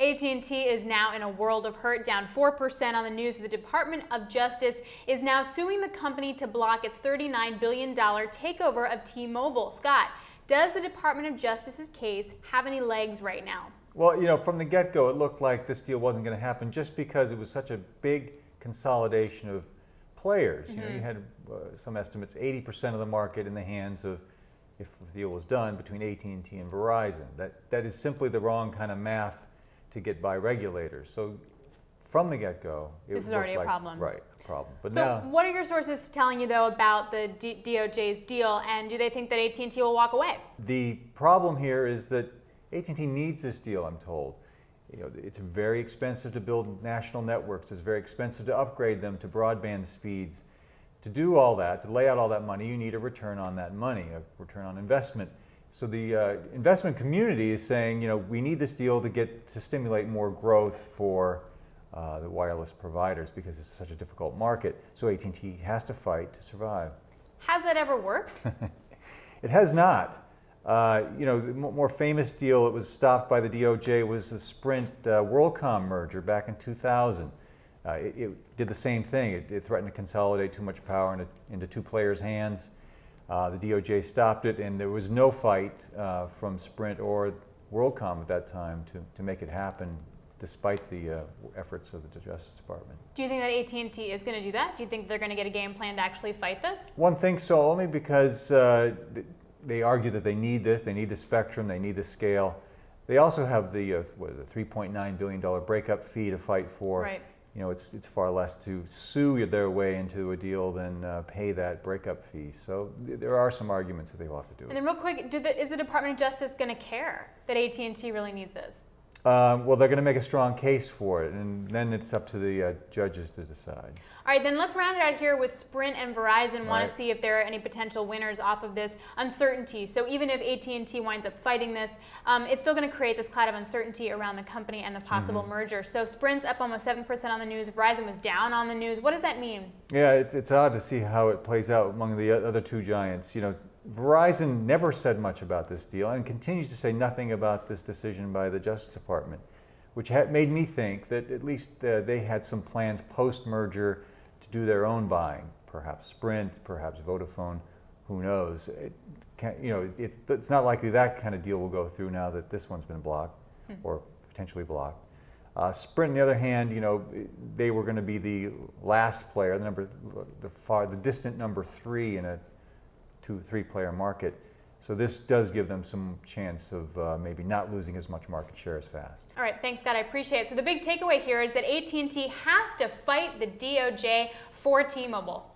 AT&T is now in a world of hurt, down 4% on the news. The Department of Justice is now suing the company to block its $39 billion takeover of T-Mobile. Scott, does the Department of Justice's case have any legs right now? Well, from the get-go, it looked like this deal wasn't going to happen just because it was such a big consolidation of players. You had some estimates, 80% of the market in the hands of, if the deal was done, between AT&T and Verizon. That is simply the wrong kind of math to get by regulators. So from the get-go, this is already a problem. Right, a problem. But so now, what are your sources telling you, though, about the DOJ's deal, and do they think that AT&T will walk away? The problem here is that AT&T needs this deal, I'm told. It's very expensive to build national networks. It's very expensive to upgrade them to broadband speeds. To do all that, to lay out all that money, you need a return on that money, a return on investment. So the investment community is saying, we need this deal to stimulate more growth for the wireless providers because it's such a difficult market. So AT&T has to fight to survive. Has that ever worked? It has not. The more famous deal that was stopped by the DOJ was the Sprint WorldCom merger back in 2000. It did the same thing. It threatened to consolidate too much power into two players' hands. The DOJ stopped it, and there was no fight from Sprint or WorldCom at that time to make it happen, despite the efforts of the Justice Department. Do you think that AT&T is going to do that? Do you think they're going to get a game plan to actually fight this? One thinks so, only because they argue that they need this, they need the spectrum, they need the scale. They also have the $3.9 billion breakup fee to fight for. Right. It's far less to sue their way into a deal than pay that breakup fee. So there are some arguments that they will have to do. And then real quick, is the Department of Justice going to care that AT&T really needs this? Well, they're going to make a strong case for it, and then it's up to the judges to decide. All right, then let's round it out here with Sprint and Verizon. Want to see if there are any potential winners off of this uncertainty. So even if AT&T winds up fighting this, it's still going to create this cloud of uncertainty around the company and the possible merger. So Sprint's up almost 7% on the news. Verizon was down on the news. What does that mean? Yeah, it's odd to see how it plays out among the other two giants. Verizon never said much about this deal and continues to say nothing about this decision by the Justice Department, which made me think that at least they had some plans post-merger to do their own buying, perhaps Sprint, perhaps Vodafone, who knows. It's not likely that kind of deal will go through now that this one's been blocked or potentially blocked. Sprint, on the other hand, they were going to be the last player, the distant number 3 in a 2-3-player market. So this does give them some chance of maybe not losing as much market share as fast. All right, thanks, Scott. I appreciate it. So the big takeaway here is that AT&T has to fight the DOJ for T-Mobile.